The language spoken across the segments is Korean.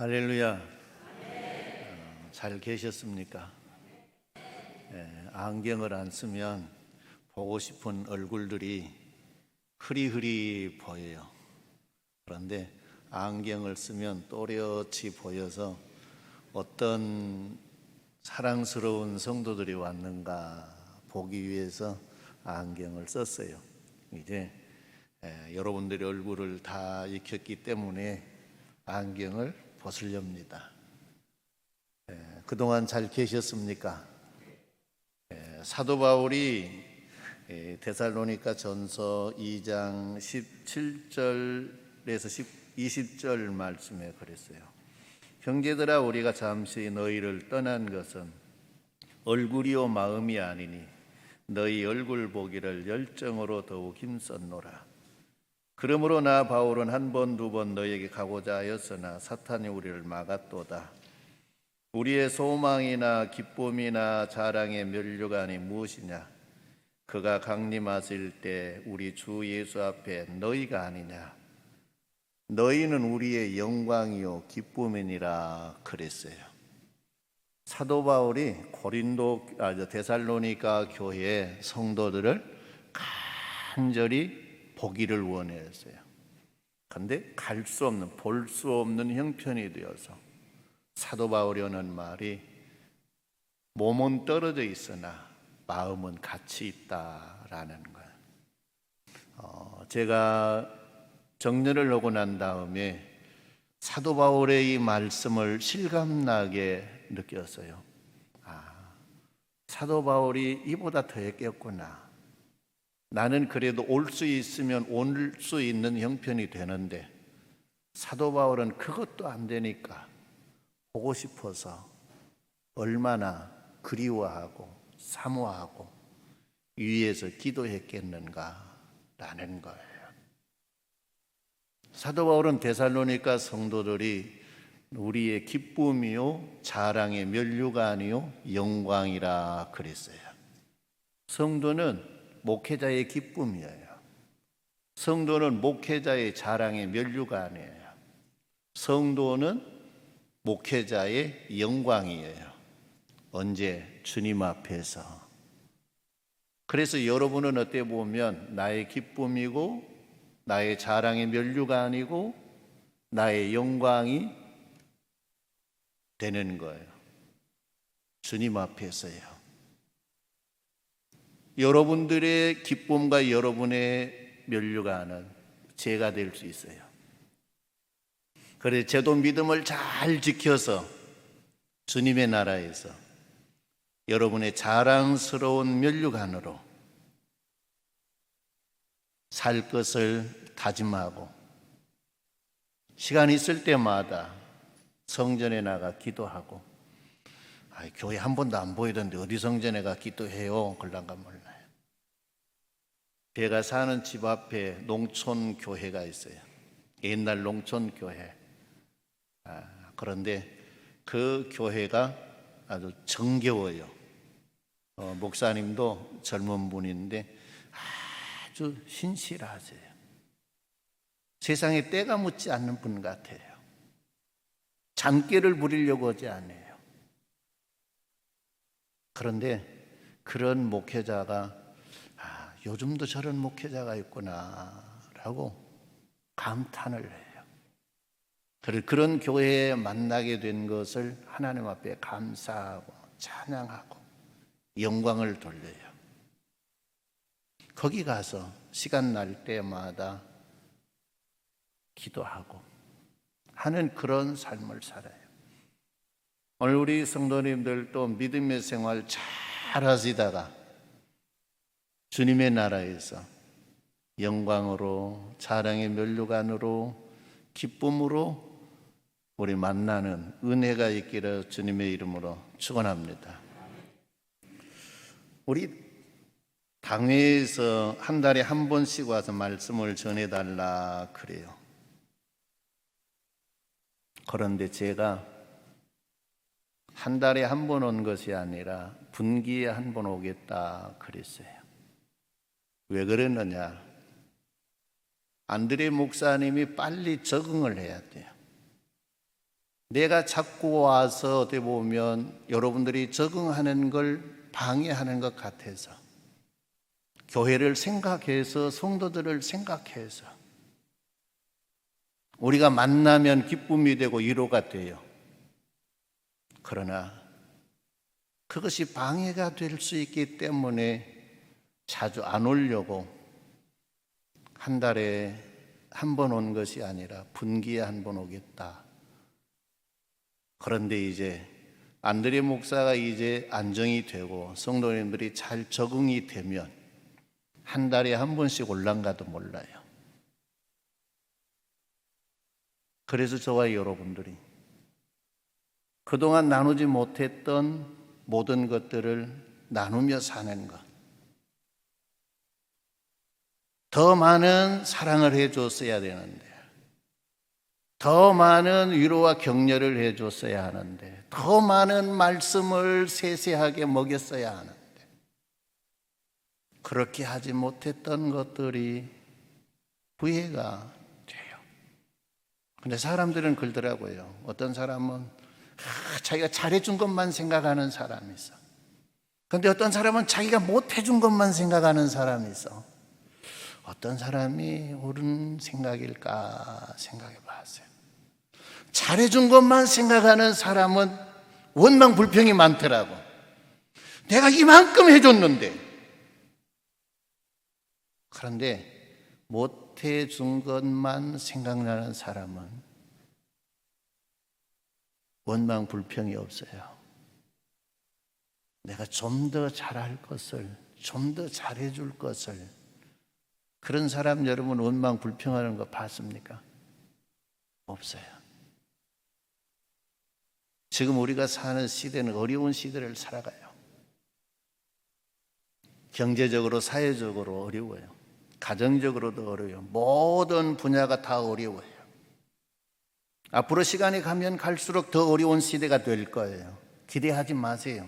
할렐루야. 잘 계셨습니까? 안경을 안 쓰면 보고 싶은 얼굴들이 흐리흐리 보여요. 그런데 안경을 쓰면 또렷이 보여서 어떤 사랑스러운 성도들이 왔는가 보기 위해서 안경을 썼어요. 이제 여러분들의 얼굴을 다 익혔기 때문에 안경을 벗으렵니다. 그동안 잘 계셨습니까? 사도 바울이 데살로니가 전서 2장 17절에서 20절 말씀에 그랬어요. 형제들아, 우리가 잠시 너희를 떠난 것은 얼굴이요 마음이 아니니 너희 얼굴 보기를 열정으로 더욱 힘썼노라. 그러므로 나 바울은 한 번, 두 번 너희에게 가고자 하였으나 사탄이 우리를 막았도다. 우리의 소망이나 기쁨이나 자랑의 면류관이 무엇이냐? 그가 강림하실 때 우리 주 예수 앞에 너희가 아니냐? 너희는 우리의 영광이요 기쁨이니라 그랬어요. 사도 바울이 데살로니가 교회 성도들을 간절히 보기를 원했어요. 그런데 갈 수 없는, 볼 수 없는 형편이 되어서 사도 바울이 하는 말이 몸은 떨어져 있으나 마음은 같이 있다라는 거예요. 제가 정리를 하고 난 다음에 사도 바울의 이 말씀을 실감나게 느꼈어요. 사도 바울이 이보다 더 했겠구나. 나는 그래도 올 수 있으면 올 수 있는 형편이 되는데 사도 바울은 그것도 안 되니까 보고 싶어서 얼마나 그리워하고 사모하고 위에서 기도했겠는가라는 거예요. 사도 바울은 데살로니가 성도들이 우리의 기쁨이요 자랑의 면류관이요 영광이라 그랬어요. 성도는 목회자의 기쁨이에요. 성도는 목회자의 자랑의 면류관이에요. 성도는 목회자의 영광이에요. 언제? 주님 앞에서. 그래서 여러분은 어떻게 보면 나의 기쁨이고 나의 자랑의 면류관이고 나의 영광이 되는 거예요. 주님 앞에서요. 여러분들의 기쁨과 여러분의 면류관은 제가 될 수 있어요. 그래서 저도 믿음을 잘 지켜서 주님의 나라에서 여러분의 자랑스러운 면류관으로 살 것을 다짐하고 시간 있을 때마다 성전에 나가 기도하고 교회 한 번도 안 보이던데 어디 성전에 가 기도해요? 그런가 몰라요. 제가 사는 집 앞에 농촌 교회가 있어요. 옛날 농촌 교회. 그런데 그 교회가 아주 정겨워요. 목사님도 젊은 분인데 아주 신실하세요. 세상에 때가 묻지 않는 분 같아요. 잔꾀를 부리려고 하지 않아요. 그런데 그런 목회자가 요즘도 저런 목회자가 있구나라고 감탄을 해요. 그런 교회에 만나게 된 것을 하나님 앞에 감사하고 찬양하고 영광을 돌려요. 거기 가서 시간 날 때마다 기도하고 하는 그런 삶을 살아요. 오늘 우리 성도님들도 믿음의 생활 잘 하시다가 주님의 나라에서 영광으로 자랑의 면류관으로 기쁨으로 우리 만나는 은혜가 있기를 주님의 이름으로 축원합니다. 우리 당회에서 한 달에 한 번씩 와서 말씀을 전해달라 그래요. 그런데 제가 한 달에 한 번 온 것이 아니라 분기에 한 번 오겠다 그랬어요. 왜 그랬느냐? 안드레 목사님이 빨리 적응을 해야 돼요. 내가 자꾸 와서 어떻게 보면 여러분들이 적응하는 걸 방해하는 것 같아서, 교회를 생각해서, 성도들을 생각해서 우리가 만나면 기쁨이 되고 위로가 돼요. 그러나 그것이 방해가 될 수 있기 때문에 자주 안 오려고, 한 달에 한 번 온 것이 아니라 분기에 한 번 오겠다. 그런데 이제 안드레 목사가 이제 안정이 되고 성도님들이 잘 적응이 되면 한 달에 한 번씩 올란가도 몰라요. 그래서 저와 여러분들이 그동안 나누지 못했던 모든 것들을 나누며 사는 것, 더 많은 사랑을 해줬어야 되는데, 더 많은 위로와 격려를 해줬어야 하는데, 더 많은 말씀을 세세하게 먹였어야 하는데, 그렇게 하지 못했던 것들이 후회가 돼요. 근데 사람들은 그러더라고요. 어떤 사람은 자기가 잘해준 것만 생각하는 사람이 있어. 그런데 어떤 사람은 자기가 못해준 것만 생각하는 사람이 있어. 어떤 사람이 옳은 생각일까 생각해 봤어요. 잘해준 것만 생각하는 사람은 원망 불평이 많더라고. 내가 이만큼 해줬는데. 그런데 못해준 것만 생각나는 사람은 원망 불평이 없어요. 내가 좀 더 잘할 것을, 좀 더 잘해줄 것을, 그런 사람 여러분 원망 불평하는 거 봤습니까? 없어요. 지금 우리가 사는 시대는 어려운 시대를 살아가요. 경제적으로, 사회적으로 어려워요. 가정적으로도 어려워요. 모든 분야가 다 어려워요. 앞으로 시간이 가면 갈수록 더 어려운 시대가 될 거예요. 기대하지 마세요.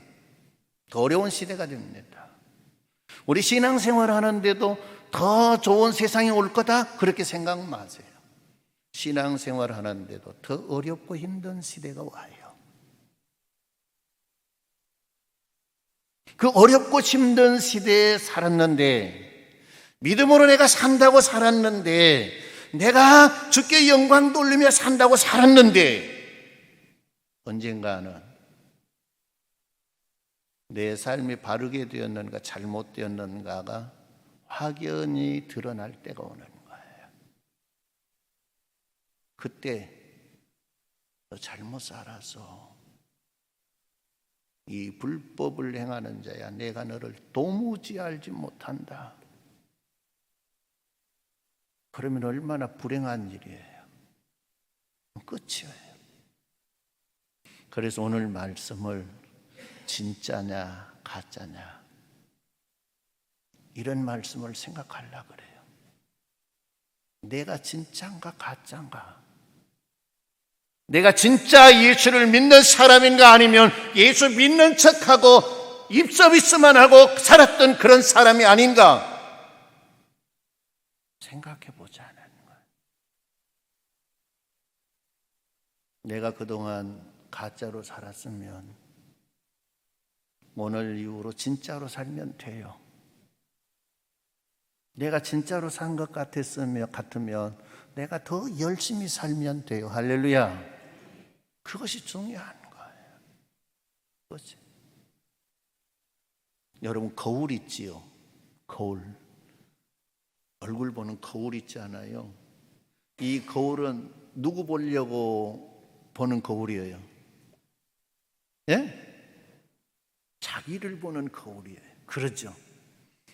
더 어려운 시대가 됩니다. 우리 신앙생활 하는데도 더 좋은 세상이 올 거다 그렇게 생각 마세요. 신앙생활 하는데도 더 어렵고 힘든 시대가 와요. 그 어렵고 힘든 시대에 살았는데, 믿음으로 내가 산다고 살았는데, 내가 주께 영광 돌리며 산다고 살았는데, 언젠가는 내 삶이 바르게 되었는가 잘못되었는가가 확연히 드러날 때가 오는 거예요. 그때 너 잘못 살아서 이 불법을 행하는 자야, 내가 너를 도무지 알지 못한다. 그러면 얼마나 불행한 일이에요. 끝이에요. 그래서 오늘 말씀을 진짜냐 가짜냐 이런 말씀을 생각하려고 그래요. 내가 진짜인가 가짜인가? 내가 진짜 예수를 믿는 사람인가, 아니면 예수 믿는 척하고 입 서비스만 하고 살았던 그런 사람이 아닌가 생각해 보자는 거예요. 내가 그동안 가짜로 살았으면 오늘 이후로 진짜로 살면 돼요. 내가 진짜로 산 것 같으면 내가 더 열심히 살면 돼요. 할렐루야. 그것이 중요한 거예요. 그것이. 여러분, 거울 있지요? 거울. 얼굴 보는 거울 있잖아요. 이 거울은 누구 보려고 보는 거울이에요? 예? 자기를 보는 거울이에요. 그렇죠?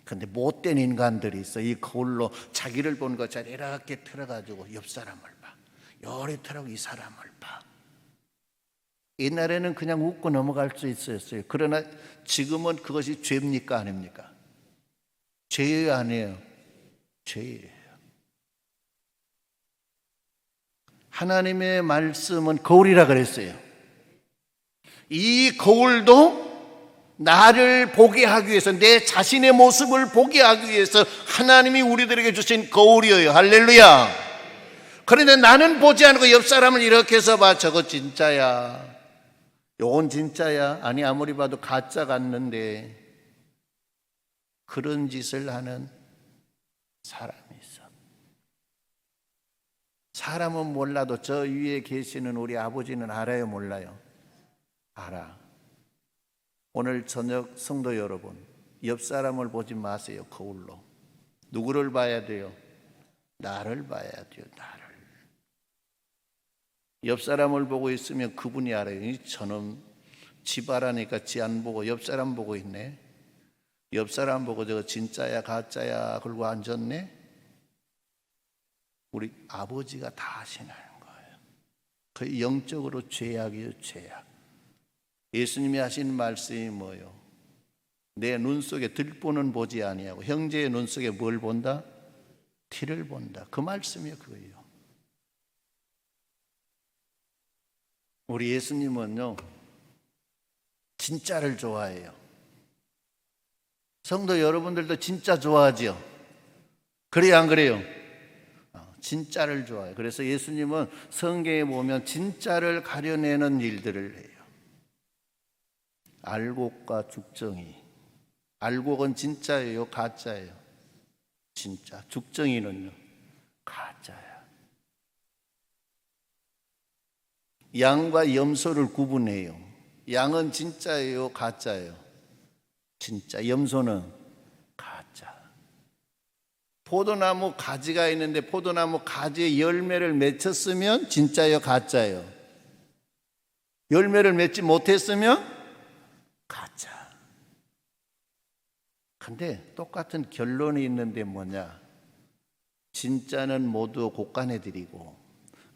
근데 못된 인간들이 있어. 이 거울로 자기를 보는 것처럼 이렇게 틀어가지고 옆 사람을 봐. 요리 틀어고 이 사람을 봐. 옛날에는 그냥 웃고 넘어갈 수 있었어요. 그러나 지금은 그것이 죄입니까 아닙니까? 죄예요 아니에요? 죄예요. 하나님의 말씀은 거울이라 그랬어요. 이 거울도 나를 보게 하기 위해서, 내 자신의 모습을 보게 하기 위해서 하나님이 우리들에게 주신 거울이에요. 할렐루야. 그런데 나는 보지 않고 옆 사람을 이렇게 해서 봐. 저거 진짜야. 요건 진짜야. 아니 아무리 봐도 가짜 같는데. 그런 짓을 하는 사람이 있어. 사람은 몰라도 저 위에 계시는 우리 아버지는 알아요, 몰라요? 알아. 오늘 저녁 성도 여러분, 옆 사람을 보지 마세요. 거울로. 누구를 봐야 돼요? 나를 봐야 돼요. 나를. 옆 사람을 보고 있으면 그분이 알아요. 저놈 집 알아니까 지 안 보고 옆 사람 보고 있네. 옆 사람 보고 저거 진짜야 가짜야 그러고 앉았네. 우리 아버지가 다 아시는 거예요. 그 영적으로 죄악이에요. 죄악. 예수님이 하신 말씀이 뭐예요? 내 눈 속에 들보는 보지 아니하고 형제의 눈 속에 뭘 본다? 티를 본다. 그 말씀이 그거예요. 우리 예수님은요 진짜를 좋아해요. 성도 여러분들도 진짜 좋아하죠? 그래요 안 그래요? 진짜를 좋아해요. 그래서 예수님은 성경에 보면 진짜를 가려내는 일들을 해요. 알곡과 죽정이. 알곡은 진짜예요 가짜예요? 진짜. 죽정이는요 가짜야. 양과 염소를 구분해요. 양은 진짜예요 가짜예요? 진짜. 염소는 가짜. 포도나무 가지가 있는데 포도나무 가지에 열매를 맺혔으면 진짜예요 가짜예요? 열매를 맺지 못했으면 가짜. 근데 똑같은 결론이 있는데 뭐냐? 진짜는 모두 곳간해드리고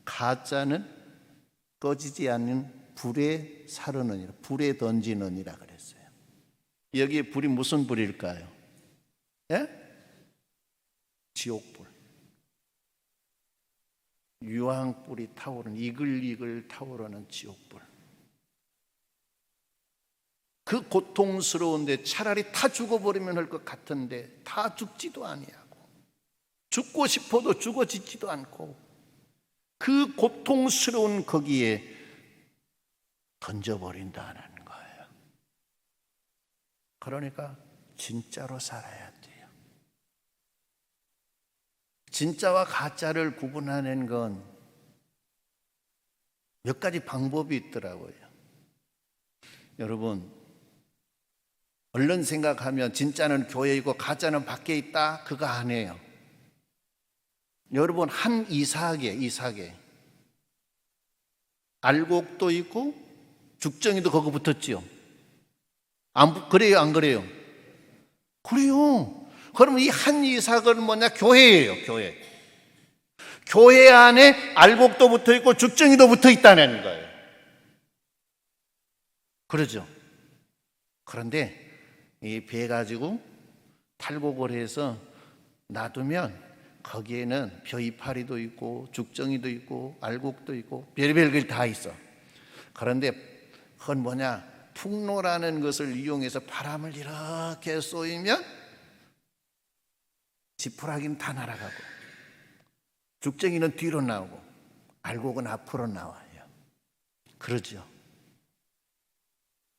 가짜는 꺼지지 않는 불에 사르느니라. 불에 던지느니라 그랬어요. 여기에 불이 무슨 불일까요? 예? 지옥불. 유황불이 타오르는 이글이글 타오르는 지옥불. 그 고통스러운데 차라리 다 죽어버리면 할 것 같은데 다 죽지도 아니하고 죽고 싶어도 죽어지지도 않고 그 고통스러운 거기에 던져버린다는 거예요. 그러니까 진짜로 살아야 돼요. 진짜와 가짜를 구분하는 건 몇 가지 방법이 있더라고요. 여러분, 얼른 생각하면 진짜는 교회이고 가짜는 밖에 있다? 그거 아니에요. 여러분, 한 이삭에 알곡도 있고 죽정이도 거기 붙었지요. 그래요 안 그래요? 그래요. 그럼 이 한 이삭은 뭐냐? 교회예요. 교회 안에 알곡도 붙어 있고 죽정이도 붙어 있다는 거예요. 그러죠. 그런데 이 배 가지고 탈곡을 해서 놔두면 거기에는 벼이파리도 있고 죽정이도 있고 알곡도 있고 별별 게 다 있어. 그런데 그건 뭐냐? 풍로라는 것을 이용해서 바람을 이렇게 쏘이면 지푸라기는 다 날아가고 죽정이는 뒤로 나오고 알곡은 앞으로 나와요. 그러죠.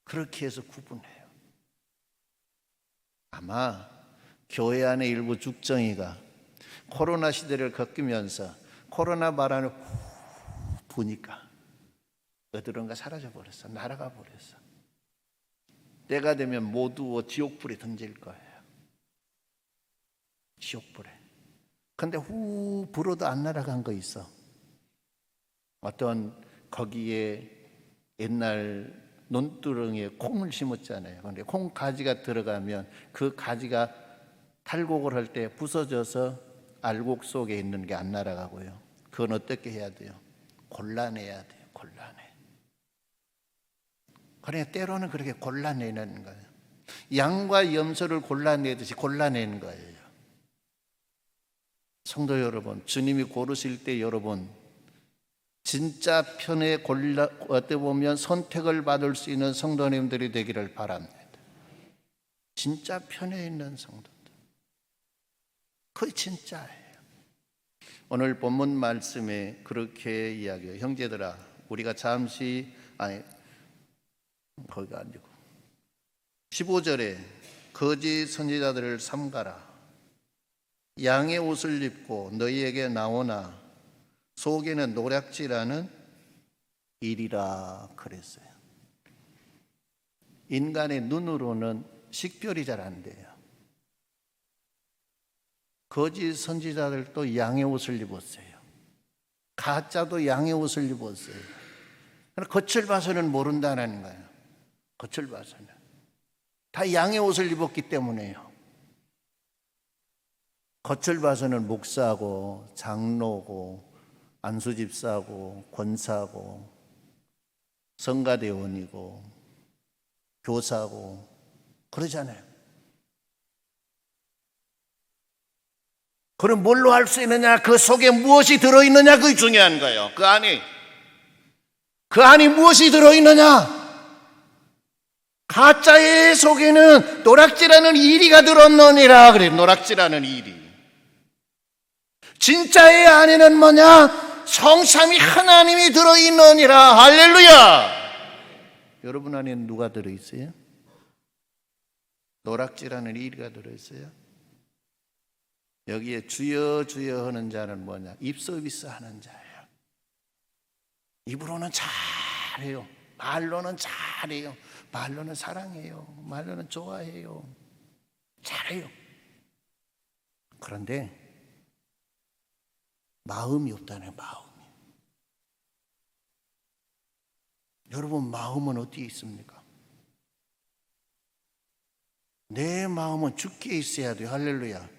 그렇게 해서 구분해요. 아마 교회 안에 일부 죽정이가 코로나 시대를 겪으면서 코로나 바람을 부니까 어디론가 사라져 버렸어. 날아가 버렸어. 때가 되면 모두 지옥불에 던질 거예요. 지옥불에. 근데 불어도 안 날아간 거 있어. 어떤 거기에 옛날 논두렁에 콩을 심었잖아요. 그런데 콩 가지가 들어가면 그 가지가 탈곡을 할 때 부서져서 알곡 속에 있는 게 안 날아가고요. 그건 어떻게 해야 돼요? 골라내야 돼요. 골라내. 그러니까 때로는 그렇게 골라내는 거예요. 양과 염소를 골라내듯이 골라내는 거예요. 성도 여러분, 주님이 고르실 때 여러분 진짜 편에 어떻게 보면 선택을 받을 수 있는 성도님들이 되기를 바랍니다. 진짜 편에 있는 성도들. 그게 진짜예요. 오늘 본문 말씀에 그렇게 이야기해요. 형제들아, 우리가 잠시 거기가 아니고 15절에 거짓 선지자들을 삼가라. 양의 옷을 입고 너희에게 나오나 속에는 노략질하는 일이라 그랬어요. 인간의 눈으로는 식별이 잘 안 돼요. 거짓 선지자들도 양의 옷을 입었어요. 가짜도 양의 옷을 입었어요. 겉을 봐서는 모른다는 거예요. 겉을 봐서는 다 양의 옷을 입었기 때문에요. 겉을 봐서는 목사고 장로고 안수집사고 권사고 성가대원이고 교사고 그러잖아요. 그럼 뭘로 할 수 있느냐? 그 속에 무엇이 들어있느냐? 그게 중요한 거예요. 그 안이 무엇이 들어있느냐? 가짜의 속에는 노략질하는 이리가 들었느니라 그래요. 노략질하는 이리. 진짜의 안에는 뭐냐? 성삼위 하나님이 들어있느니라. 할렐루야. 여러분 안에는 누가 들어있어요? 노략질하는 이리가 들어있어요? 여기에 주여 주여 하는 자는 뭐냐? 입서비스 하는 자예요. 입으로는 잘해요. 말로는 잘해요. 말로는 사랑해요. 말로는 좋아해요. 잘해요. 그런데 마음이 없다네. 마음이. 여러분 마음은 어디에 있습니까? 내 마음은 주께 있어야 돼요. 할렐루야.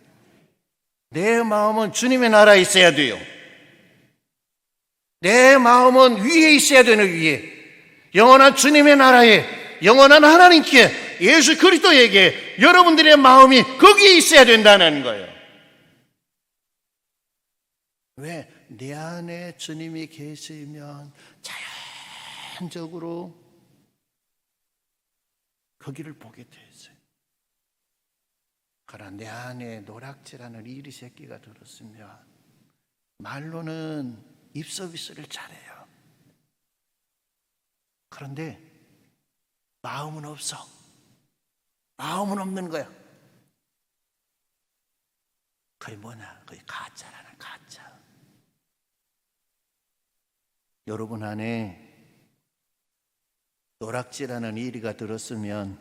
내 마음은 주님의 나라에 있어야 돼요. 내 마음은 위에 있어야 되는 위에. 영원한 주님의 나라에, 영원한 하나님께, 예수 그리스도에게 여러분들의 마음이 거기에 있어야 된다는 거예요. 왜? 내 안에 주님이 계시면 자연적으로 거기를 보게 돼 있어요. 그러나 내 안에 노략질하는 이리 새끼가 들었으면 말로는 입서비스를 잘해요. 그런데 마음은 없어. 마음은 없는 거야. 그게 뭐냐? 그게 가짜라는 가짜. 여러분 안에 노략질하는 이리가 들었으면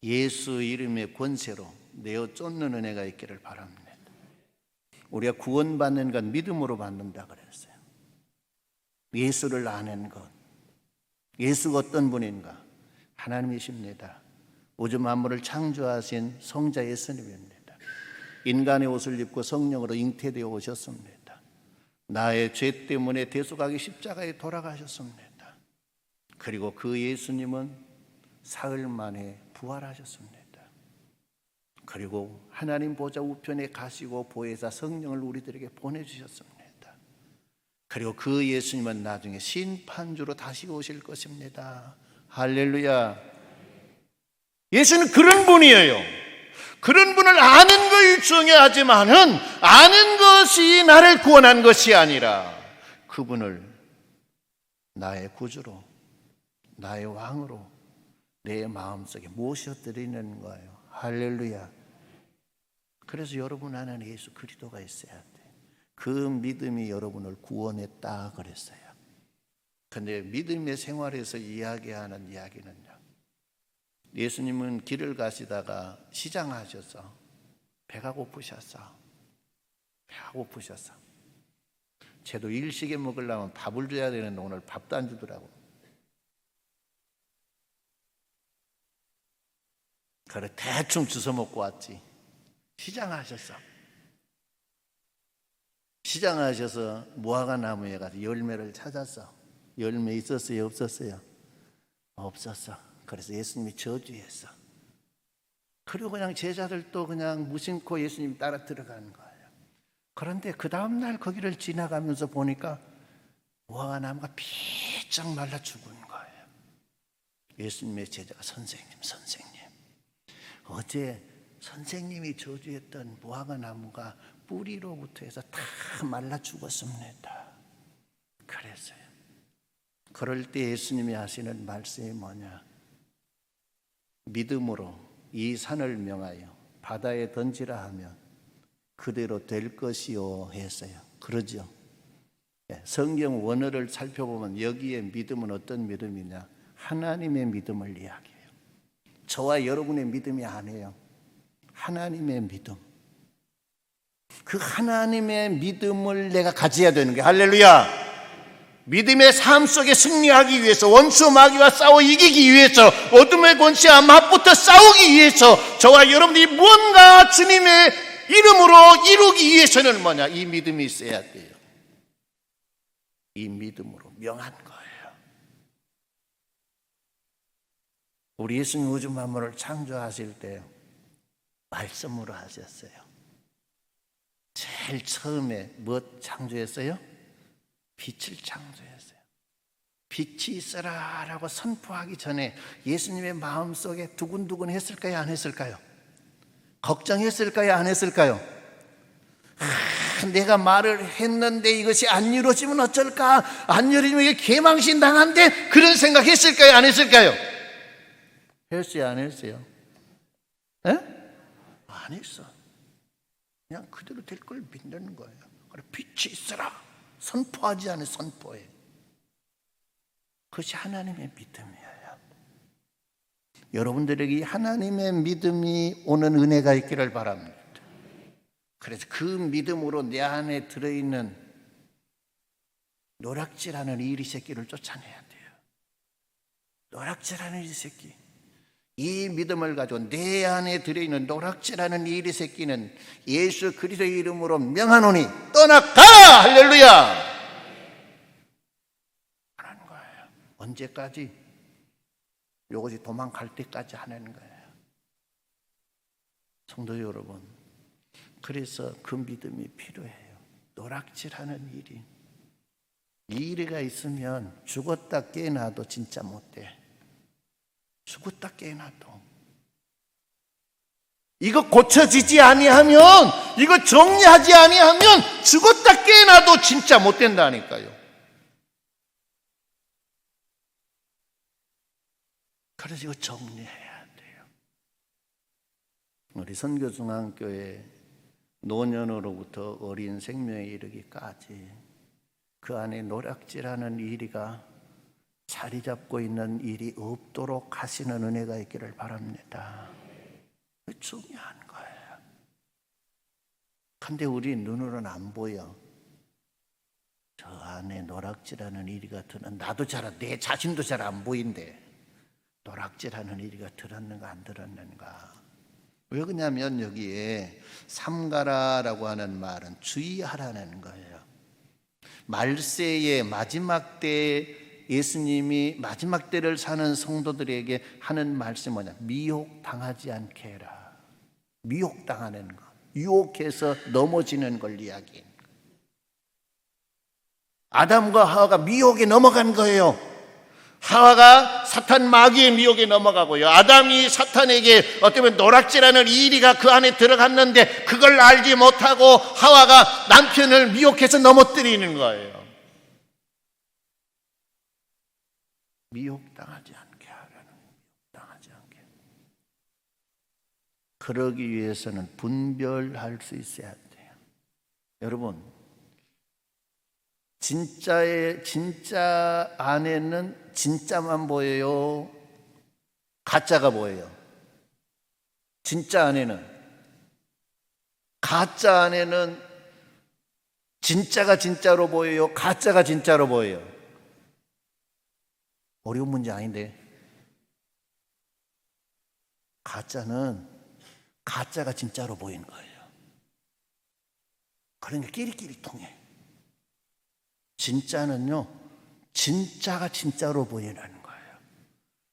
예수 이름의 권세로 내어 쫓는 은혜가 있기를 바랍니다. 우리가 구원받는 건 믿음으로 받는다 그랬어요. 예수를 아는 것. 예수가 어떤 분인가? 하나님이십니다. 우주 만물을 창조하신 성자 예수님입니다. 인간의 옷을 입고 성령으로 잉태되어 오셨습니다. 나의 죄 때문에 대속하기 십자가에 돌아가셨습니다. 그리고 그 예수님은 사흘 만에 부활하셨습니다. 그리고 하나님 보좌 우편에 가시고 보혜사 성령을 우리들에게 보내주셨습니다. 그리고 그 예수님은 나중에 심판주로 다시 오실 것입니다. 할렐루야. 예수는 그런 분이에요. 그런 분을 아는 것이 중요하지만은 아는 것이 나를 구원한 것이 아니라 그분을 나의 구주로, 나의 왕으로 내 마음속에 모셔드리는 거예요. 할렐루야. 그래서 여러분 안에는 예수 그리스도가 있어야 돼. 그 믿음이 여러분을 구원했다 그랬어요. 그런데 믿음의 생활에서 이야기하는 이야기는요, 예수님은 길을 가시다가 시장하셔서 배가 고프셨어. 배가 고프셨어. 쟤도 일식에 먹으려면 밥을 줘야 되는데 오늘 밥도 안 주더라고. 그래 대충 주워 먹고 왔지. 시장하셨어. 시장하셔서 무화과 나무에 가서 열매를 찾았어. 열매 있었어요? 없었어요? 없었어. 그래서 예수님이 저주했어. 그리고 그냥 제자들도 그냥 무심코 예수님 따라 들어가는 거예요. 그런데 그 다음날 거기를 지나가면서 보니까 무화과 나무가 비쩍 말라 죽은 거예요. 예수님의 제자가 선생님 어제 선생님이 저주했던 무화과 나무가 뿌리로부터 해서 다 말라 죽었습니다. 그래서요. 그럴 때 예수님이 하시는 말씀이 뭐냐? 믿음으로 이 산을 명하여 바다에 던지라 하면 그대로 될 것이요 했어요. 그러죠. 성경 원어를 살펴보면 여기에 믿음은 어떤 믿음이냐? 하나님의 믿음을 이야기해요. 저와 여러분의 믿음이 아니에요. 하나님의 믿음. 그 하나님의 믿음을 내가 가져야 되는 게 할렐루야. 믿음의 삶 속에 승리하기 위해서, 원수 마귀와 싸워 이기기 위해서, 어둠의 권세와 맞붙어 싸우기 위해서 저와 여러분들이 무언가 주님의 이름으로 이루기 위해서는 뭐냐? 이 믿음이 있어야 돼요. 이 믿음으로 명한 거예요. 우리 예수님 우주 만물을 창조하실 때 말씀으로 하셨어요. 제일 처음에 무엇 창조했어요? 빛을 창조했어요. 빛이 있어라 라고 선포하기 전에 예수님의 마음속에 두근두근 했을까요? 안 했을까요? 걱정했을까요? 안 했을까요? 내가 말을 했는데 이것이 안 이루어지면 어쩔까? 안 이루어지면 이게 개망신 당한데? 그런 생각 했을까요? 안 했을까요? 했어요? 안 했어요? 에? 안 했어. 그냥 그대로 될 걸 믿는 거예요. 그래, 빛이 있어라. 선포하지 않은 선포해. 그것이 하나님의 믿음이에요. 여러분들에게 하나님의 믿음이 오는 은혜가 있기를 바랍니다. 그래서 그 믿음으로 내 안에 들어있는 노략질하는 이리 새끼를 쫓아내야 돼요. 노략질하는 이리 새끼. 이 믿음을 가지고 내 안에 들어있는 노략질하는 이리 새끼는 예수 그리스도의 이름으로 명하노니 떠나가! 할렐루야! 하는 거예요. 언제까지? 이것이 도망갈 때까지 하는 거예요. 성도 여러분, 그래서 그 믿음이 필요해요. 노략질하는 일이. 이 일이가 있으면 죽었다 깨어나도 진짜 못 돼. 죽었다 깨어나도. 이거 고쳐지지 아니하면, 이거 정리하지 아니하면 죽었다 깨어나도 진짜 못 된다니까요. 그래서 이거 정리해야 돼요. 우리 선교중앙교회 노년으로부터 어린 생명에 이르기까지 그 안에 노략질하는 일이가 자리 잡고 있는 일이 없도록 하시는 은혜가 있기를 바랍니다. 중요한 거예요. 근데 우리 눈으로는 안 보여. 저 안에 노략질하는 일이가 드는, 나도 내 자신도 잘 안 보인대. 노략질하는 일이가 들었는가 안 들었는가. 왜 그러냐면 여기에 삼가라라고 하는 말은 주의하라는 거예요. 말세의 마지막 때 예수님이 마지막 때를 사는 성도들에게 하는 말씀이 뭐냐? 미혹당하지 않게 해라. 미혹당하는 거. 유혹해서 넘어지는 걸 이야기해요. 아담과 하와가 미혹에 넘어간 거예요. 하와가 사탄 마귀의 미혹에 넘어가고요. 아담이 사탄에게 어쩌면 노략질하는 이리가 그 안에 들어갔는데 그걸 알지 못하고 하와가 남편을 미혹해서 넘어뜨리는 거예요. 미혹당하지 않게 하라는, 미혹당하지 않게. 그러기 위해서는 분별할 수 있어야 돼요. 여러분, 진짜 안에는 진짜만 보여요? 가짜가 보여요? 진짜 안에는, 가짜 안에는 진짜가 진짜로 보여요? 가짜가 진짜로 보여요? 어려운 문제 아닌데. 가짜는 가짜가 진짜로 보이는 거예요. 그러니까 끼리끼리 통해. 진짜는요, 진짜가 진짜로 보이는 거예요.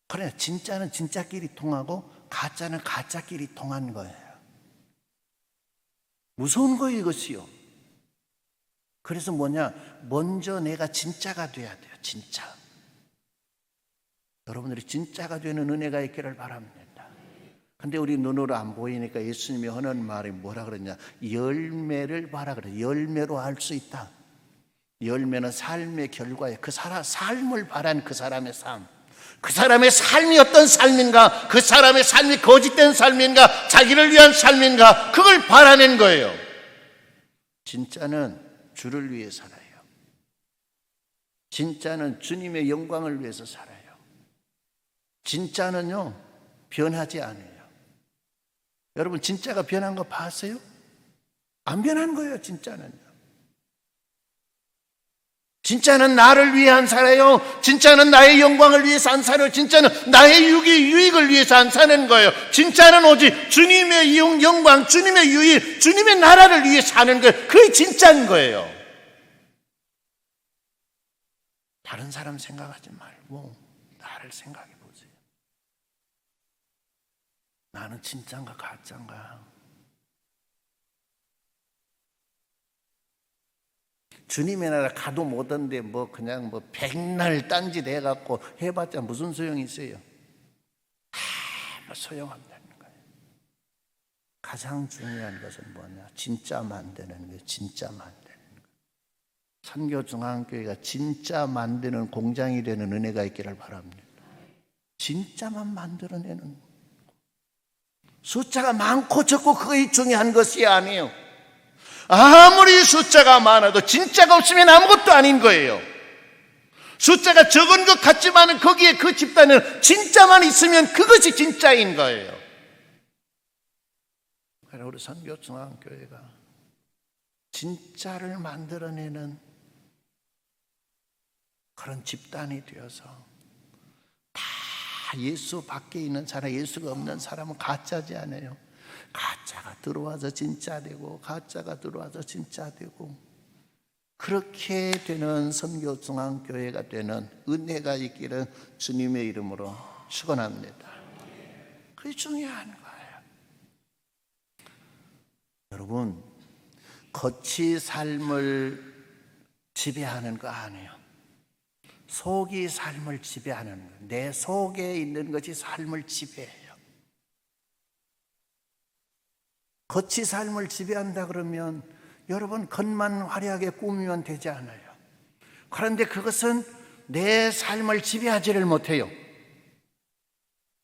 그러니까 진짜는 진짜끼리 통하고 가짜는 가짜끼리 통하는 거예요. 무서운 거예요, 이것이요. 그래서 뭐냐? 먼저 내가 진짜가 돼야 돼요, 진짜. 여러분들이 진짜가 되는 은혜가 있기를 바랍니다. 근데 우리 눈으로 안 보이니까 예수님이 하는 말이 뭐라 그러냐? 열매를 봐라 그래. 열매로 알 수 있다. 열매는 삶의 결과예요. 그 사람 삶을 바란 그 사람의 삶. 그 사람의 삶이 어떤 삶인가? 그 사람의 삶이 거짓된 삶인가? 자기를 위한 삶인가? 그걸 바라는 거예요. 진짜는 주를 위해 살아요. 진짜는 주님의 영광을 위해서 살아요. 진짜는요, 변하지 않아요. 여러분, 진짜가 변한 거 봤어요? 안 변한 거예요, 진짜는요. 진짜는 나를 위해 안 살아요. 진짜는 나의 영광을 위해서 안 살아요. 진짜는 나의 유익을 위해서 안 사는 거예요. 진짜는 오직 주님의 영광, 주님의 유익, 주님의 나라를 위해 사는 거예요. 그게 진짜인 거예요. 다른 사람 생각하지 말고 나를 생각해 보세요. 나는 진짜인가 가짜인가? 주님의 나라 가도 못한데 그냥 백날 딴짓 해갖고 해봤자 무슨 소용이 있어요? 아무 소용없다는 거예요. 가장 중요한 것은 뭐냐? 진짜 만드는 거예요. 진짜 만드는 거예요. 선교중앙교회가 진짜 만드는 공장이 되는 은혜가 있기를 바랍니다. 진짜만 만들어내는, 숫자가 많고 적고 그게 중요한 것이 아니에요. 아무리 숫자가 많아도 진짜가 없으면 아무것도 아닌 거예요. 숫자가 적은 것 같지만 거기에 그 집단은 진짜만 있으면 그것이 진짜인 거예요. 우리 선교중앙교회가 진짜를 만들어내는 그런 집단이 되어서, 다 예수 밖에 있는 사람, 예수가 없는 사람은 가짜지 않아요. 가짜가 들어와서 진짜 되고, 가짜가 들어와서 진짜 되고, 그렇게 되는 선교중앙교회가 되는 은혜가 있기를 주님의 이름으로 축원합니다. 그게 중요한 거예요. 여러분, 겉이 삶을 지배하는 거 아니에요. 속이 삶을 지배하는 거예요. 내 속에 있는 것이 삶을 지배해요. 겉이 삶을 지배한다 그러면 여러분, 겉만 화려하게 꾸미면 되지 않아요. 그런데 그것은 내 삶을 지배하지를 못해요.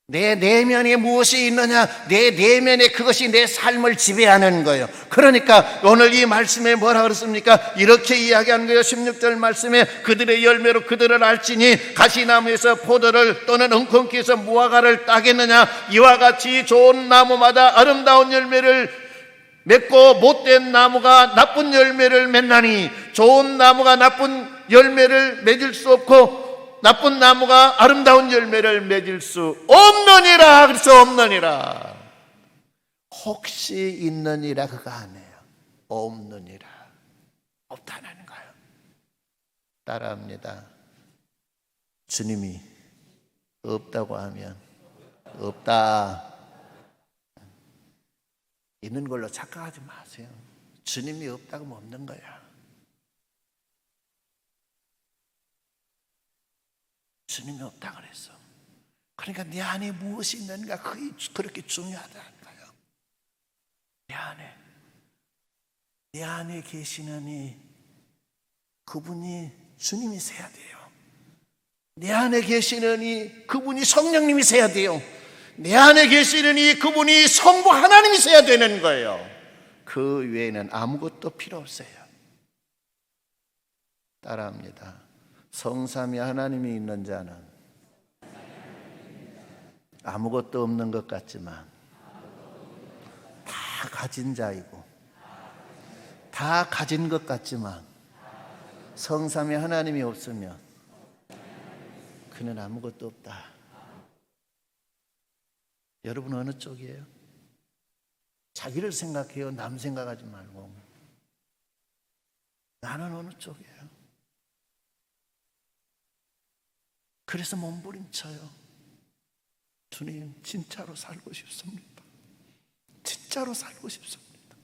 내 내면에 무엇이 있느냐, 내 내면에 그것이 내 삶을 지배하는 거예요. 그러니까 오늘 이 말씀에 뭐라 그랬습니까? 이렇게 이야기하는 거예요. 16절 말씀에 그들의 열매로 그들을 알지니 가시나무에서 포도를 또는 엉겅퀴에서 무화과를 따겠느냐. 이와 같이 좋은 나무마다 아름다운 열매를 맺고 못된 나무가 나쁜 열매를 맺나니, 좋은 나무가 나쁜 열매를 맺을 수 없고 나쁜 나무가 아름다운 열매를 맺을 수 없느니라. 그래서 없느니라. 혹시 있느니라 그거 아니에요. 없느니라. 없다는 거예요. 따라합니다. 주님이 없다고 하면 없다. 있는 걸로 착각하지 마세요. 주님이 없다고 하면 없는 거야. 주님이 없다 그랬어. 그러니까 내 안에 무엇이 있는가, 그게 그렇게 중요하다는 거예요. 내 안에 계시는 이 그분이 주님이셔야 돼요. 내 안에 계시는 이 그분이 성령님이셔야 돼요. 내 안에 계시는 이 그분이 성부 하나님이셔야 되는 거예요. 그 외에는 아무것도 필요 없어요. 따라합니다. 성삼위 하나님이 있는 자는 아무것도 없는 것 같지만 다 가진 자이고, 다 가진 것 같지만 성삼위 하나님이 없으면 그는 아무것도 없다. 여러분 어느 쪽이에요? 자기를 생각해요. 남 생각하지 말고. 나는 어느 쪽이에요? 그래서 몸부림쳐요. 주님, 진짜로 살고 싶습니다. 진짜로 살고 싶습니다.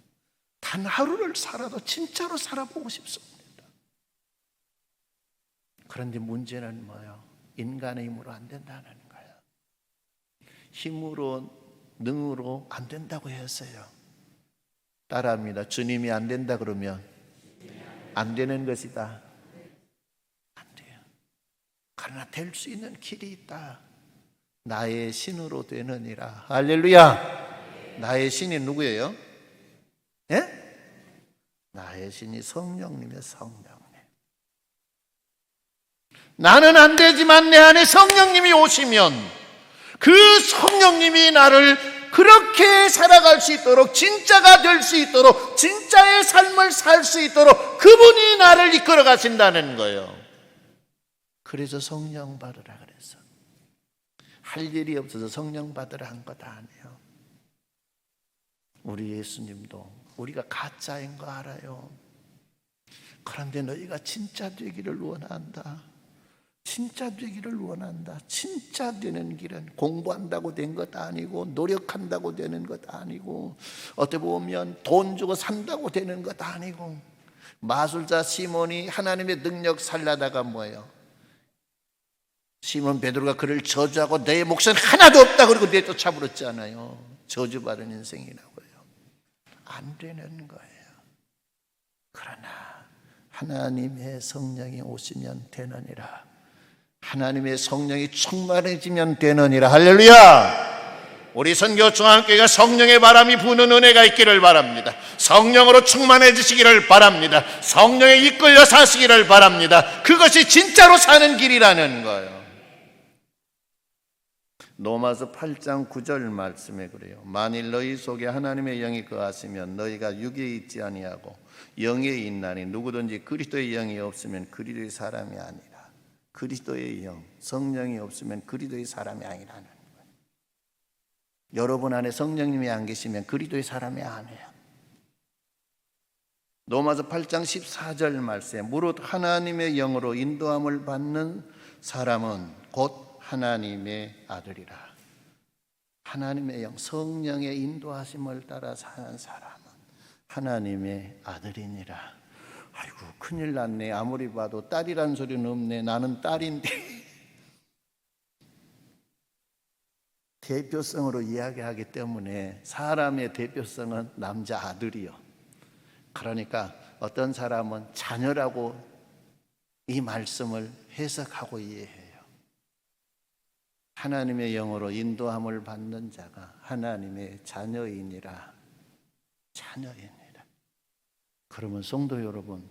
단 하루를 살아도 진짜로 살아보고 싶습니다. 그런데 문제는 뭐예요? 인간의 힘으로 안 된다는 거예요. 힘으로 능으로 안 된다고 했어요. 따라합니다. 주님이 안 된다 그러면 안 되는 것이다. 안 돼요. 그러나 될 수 있는 길이 있다. 나의 신으로 되느니라. 할렐루야. 나의 신이 누구예요? 예? 나의 신이 성령님의 성령님. 나는 안 되지만 내 안에 성령님이 오시면 그 성령님이 나를 그렇게 살아갈 수 있도록, 진짜가 될 수 있도록, 진짜의 삶을 살 수 있도록 그분이 나를 이끌어 가신다는 거예요. 그래서 성령 받으라 그래서. 할 일이 없어서 성령 받으라 한 것 아니에요. 우리 예수님도 우리가 가짜인 거 알아요. 그런데 너희가 진짜 되기를 원한다. 진짜 되기를 원한다. 진짜 되는 길은 공부한다고 된 것 아니고, 노력한다고 되는 것 아니고, 어떻게 보면 돈 주고 산다고 되는 것 아니고, 마술자 시몬이 하나님의 능력 살려다가 뭐예요? 시몬 베드로가 그를 저주하고 내 몫은 하나도 없다 그러고 내쫓아버렸잖아요. 저주받은 인생이라고요. 안 되는 거예요. 그러나 하나님의 성령이 오시면 되느니라. 하나님의 성령이 충만해지면 되느니라. 할렐루야. 우리 선교중앙교회가 성령의 바람이 부는 은혜가 있기를 바랍니다. 성령으로 충만해지시기를 바랍니다. 성령에 이끌려 사시기를 바랍니다. 그것이 진짜로 사는 길이라는 거예요. 로마서 8장 9절 말씀에 그래요. 만일 너희 속에 하나님의 영이 거하시면 너희가 육에 있지 아니하고 영에 있나니 누구든지 그리스도의 영이 없으면 그리스도의 사람이 아니라. 그리스도의 영, 성령이 없으면 그리스도의 사람이 아니라는 거예요. 여러분 안에 성령님이 안 계시면 그리스도의 사람이 아니에요. 로마서 8장 14절 말씀에 무릇 하나님의 영으로 인도함을 받는 사람은 곧 하나님의 아들이라. 하나님의 영, 성령의 인도하심을 따라 사는 사람은 하나님의 아들이니라. 아이고 큰일 났네. 아무리 봐도 딸이란 소리는 없네. 나는 딸인데. 대표성으로 이야기하기 때문에 사람의 대표성은 남자 아들이요. 그러니까 어떤 사람은 자녀라고 이 말씀을 해석하고 이해해요. 하나님의 영으로 인도함을 받는 자가 하나님의 자녀이니라. 자녀이니라. 그러면 성도 여러분,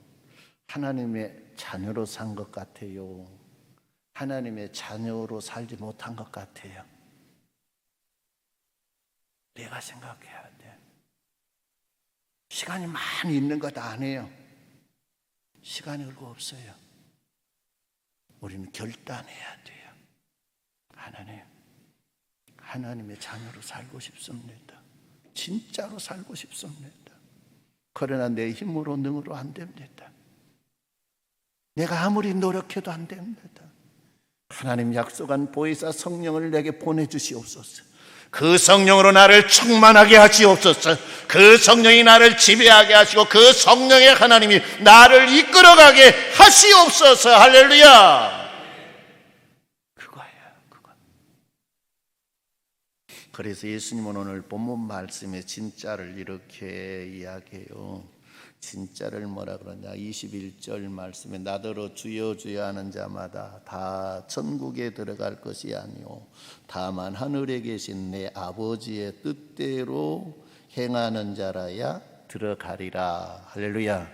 하나님의 자녀로 산 것 같아요? 하나님의 자녀로 살지 못한 것 같아요? 내가 생각해야 돼. 시간이 많이 있는 것 아니에요. 시간이 얼마 없어요. 우리는 결단해야 돼요. 하나님의 자녀로 살고 싶습니다. 진짜로 살고 싶습니다. 그러나 내 힘으로 능으로 안 됩니다. 내가 아무리 노력해도 안 됩니다. 하나님 약속한 보혜사 성령을 내게 보내주시옵소서. 그 성령으로 나를 충만하게 하시옵소서. 그 성령이 나를 지배하게 하시고 그 성령의 하나님이 나를 이끌어가게 하시옵소서. 할렐루야. 그거. 그래서 예수님은 오늘 본문 말씀의 진짜를 이렇게 이야기해요. 진짜를 뭐라 그러냐? 21절 말씀에 나더러 주여 주여 하는 자마다 다 천국에 들어갈 것이 아니오 다만 하늘에 계신 내 아버지의 뜻대로 행하는 자라야 들어가리라. 할렐루야.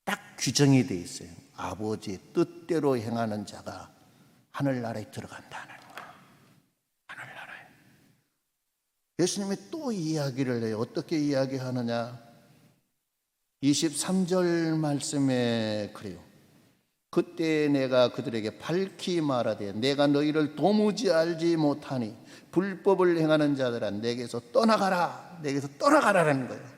딱 규정이 돼 있어요. 아버지의 뜻대로 행하는 자가 하늘나라에 들어간다는 거예요. 하늘나라에. 예수님이 또 이야기를 해요. 어떻게 이야기하느냐? 23절 말씀에 그래요. 그때 내가 그들에게 밝히 말하되 내가 너희를 도무지 알지 못하니 불법을 행하는 자들아 내게서 떠나가라. 내게서 떠나가라라는 거예요.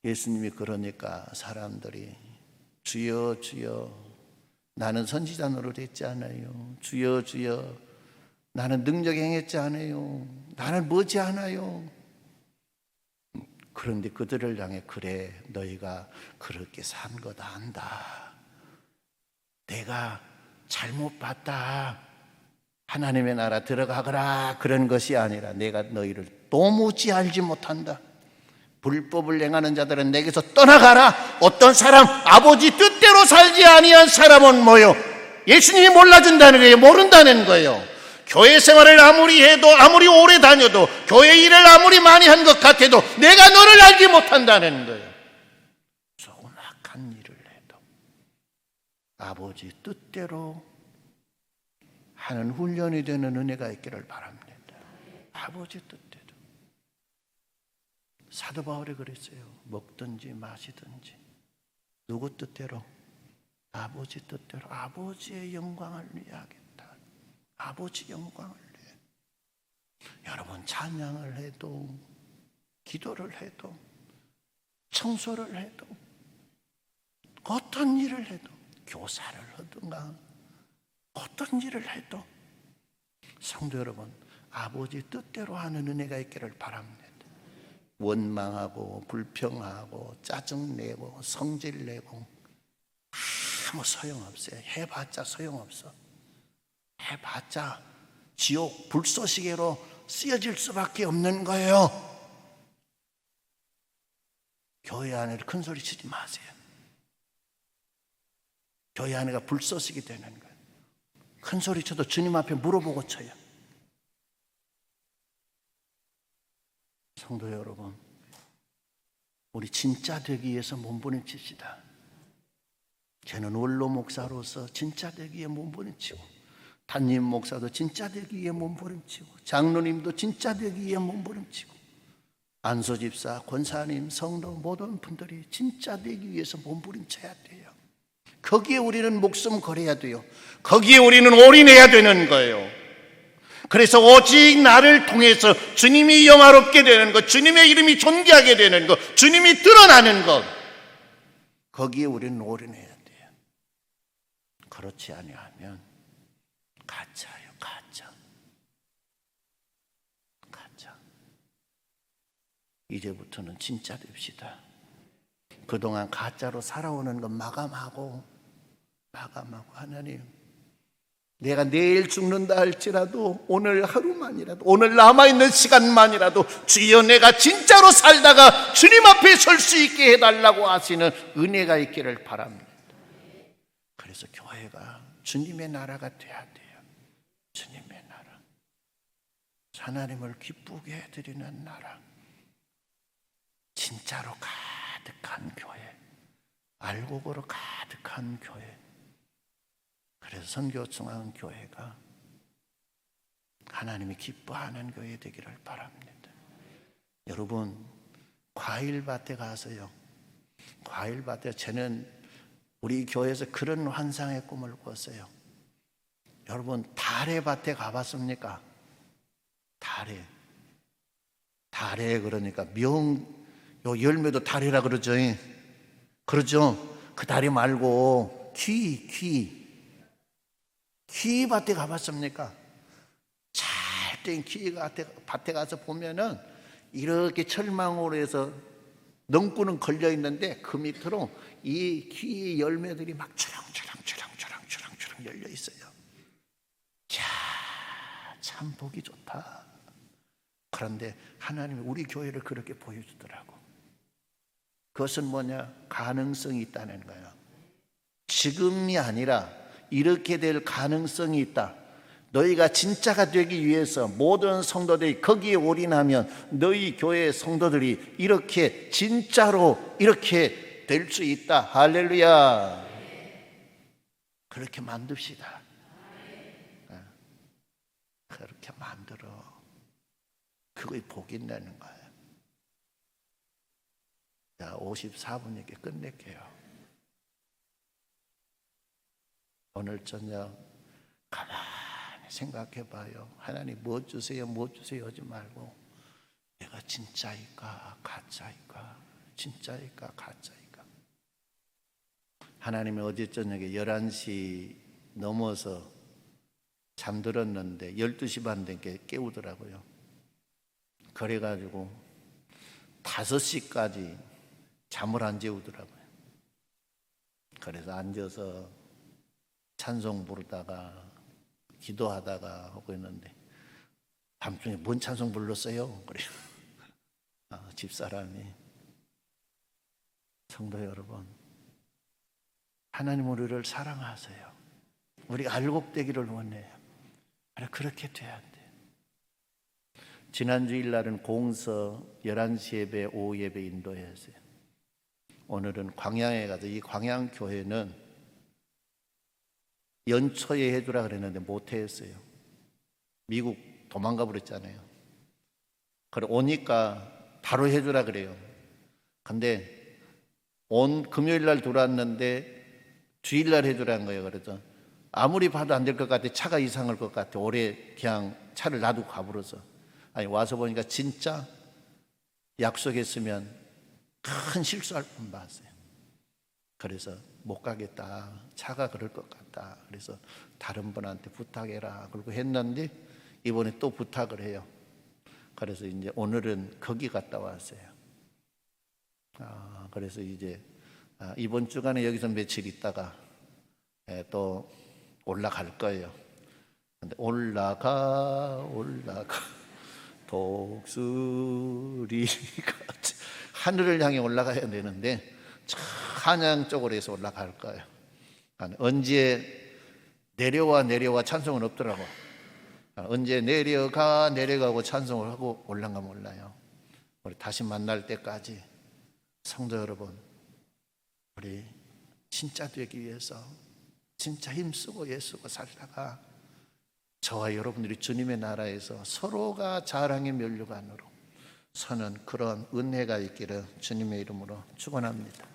예수님이 그러니까 사람들이 주여 주여 나는 선지자 노릇했지 않아요. 주여 주여 나는 능력 행했지 않아요. 나는 뭐지 않아요. 그런데 그들을 향해 그래 너희가 그렇게 산 것 안다. 내가 잘못 봤다. 하나님의 나라 들어가거라 그런 것이 아니라 내가 너희를 도무지 알지 못한다. 불법을 행하는 자들은 내게서 떠나가라. 어떤 사람 아버지 뜻대로 살지 아니한 사람은 뭐요? 예수님이 몰라준다는 거예요. 모른다는 거예요. 교회 생활을 아무리 해도, 아무리 오래 다녀도, 교회 일을 아무리 많이 한 것 같아도 내가 너를 알지 못한다는 거예요. 조금 악한 일을 해도 아버지 뜻대로 하는 훈련이 되는 은혜가 있기를 바랍니다. 아버지 뜻대로. 사도 바울이 그랬어요. 먹든지 마시든지 누구 뜻대로? 아버지 뜻대로. 아버지의 영광을 위하겠다. 아버지 영광을 위해. 여러분, 찬양을 해도, 기도를 해도, 청소를 해도, 어떤 일을 해도, 교사를 하든가 어떤 일을 해도 성도 여러분, 아버지 뜻대로 하는 은혜가 있기를 바랍니다. 원망하고 불평하고 짜증내고 성질내고 아무 소용없어요. 해봤자 소용없어. 해봤자 지옥 불쏘시개로 쓰여질 수밖에 없는 거예요. 교회 안에 큰 소리 치지 마세요. 교회 안에가 불쏘시개 되는 거예요. 큰 소리 쳐도 주님 앞에 물어보고 쳐요. 성도 여러분, 우리 진짜 되기 위해서 몸부림칩시다. 저는 원로 목사로서 진짜 되기 위해 몸부림치고, 담임 목사도 진짜 되기 위해 몸부림치고, 장로님도 진짜 되기 위해 몸부림치고, 안소 집사, 권사님, 성도 모든 분들이 진짜 되기 위해서 몸부림쳐야 돼요. 거기에 우리는 목숨 걸어야 돼요. 거기에 우리는 올인해야 되는 거예요. 그래서 오직 나를 통해서 주님이 영화롭게 되는 것, 주님의 이름이 존귀하게 되는 것, 주님이 드러나는 것, 거기에 우리는 올인해야 돼요. 그렇지 아니하면 가짜예요. 가짜. 이제부터는 진짜 됩시다. 그동안 가짜로 살아오는 건 마감하고 하나님, 내가 내일 죽는다 할지라도 오늘 하루만이라도, 오늘 남아있는 시간만이라도 주여 내가 진짜로 살다가 주님 앞에 설 수 있게 해달라고 하시는 은혜가 있기를 바랍니다. 그래서 교회가 주님의 나라가 돼야 돼요. 주님의 나라, 하나님을 기쁘게 해드리는 나라, 진짜로 가득한 교회, 알곡으로 가득한 교회. 그래서 선교중앙교회가 하나님이 기뻐하는 교회 되기를 바랍니다. 여러분, 과일밭에 가서요, 과일밭에, 저는 우리 교회에서 그런 환상의 꿈을 꿨어요. 여러분, 달의 밭에 가봤습니까? 달에 그러니까 요 열매도 달이라 그러죠. 그 다리 말고 키 밭에 가봤습니까? 잘 된 키 밭에 가서 보면은 이렇게 철망으로 해서 넝구는 걸려 있는데 그 밑으로 이 키 열매들이 막 주렁주렁 열려 있어요. 참 보기 좋다. 그런데 하나님이 우리 교회를 그렇게 보여주더라고. 그것은 뭐냐? 가능성이 있다는 거예요. 지금이 아니라 이렇게 될 가능성이 있다. 너희가 진짜가 되기 위해서 모든 성도들이 거기에 올인하면 너희 교회 성도들이 이렇게 진짜로 이렇게 될 수 있다. 할렐루야. 그렇게 만듭시다. 그렇게 만들어. 그거에 복이 있다는 거예요. 자, 54분에게 끝낼게요. 오늘 저녁 가만히 생각해 봐요. 하나님 뭐 주세요 하지 말고, 내가 진짜일까 가짜일까, 진짜일까 가짜일까. 하나님이 어제 저녁에 11시 넘어서 잠들었는데 12시 반 되게 깨우더라고요. 그래가지고 5시까지 잠을 안 재우더라고요. 그래서 앉아서 찬송 부르다가 기도하다가 하고 있는데 밤중에 뭔 찬송 불렀어요? 그래요. 집사람이. 성도 여러분, 하나님 우리를 사랑하세요. 우리가 알곡되기를 원해요. 그렇게 돼야 돼. 지난 주일날은 공서 11시 예배, 오후 예배 인도했어요. 오늘은 광양에 가서, 이 광양교회는 연초에 해주라 그랬는데 못했어요. 미국 도망가 버렸잖아요. 그래 오니까 바로 해주라 그래요. 근데 온 금요일날 들어왔는데 주일날 해주라는 거예요. 그래서 아무리 봐도 안 될 것 같아. 차가 이상할 것 같아. 올해 그냥 차를 놔두고 가버려서. 아니 와서 보니까 진짜 약속했으면 큰 실수할 뻔 봤어요. 그래서 못 가겠다. 차가 그럴 것 같다. 그래서 다른 분한테 부탁해라. 그러고 했는데 이번에 또 부탁을 해요. 그래서 이제 오늘은 거기 갔다 왔어요. 그래서 이제 이번 주간에 여기서 며칠 있다가 또 올라갈 거예요. 근데 올라가 독수리가 하늘을 향해 올라가야 되는데 한양 쪽으로 해서 올라갈 거예요. 언제 내려와 찬송은 없더라고. 언제 내려가고 찬송을 하고 올라가 몰라요. 우리 다시 만날 때까지 성도 여러분, 우리 진짜 되기 위해서 진짜 힘쓰고 애쓰고 살다가 저와 여러분들이 주님의 나라에서 서로가 자랑의 면류관으로 서는 그런 은혜가 있기를 주님의 이름으로 축원합니다.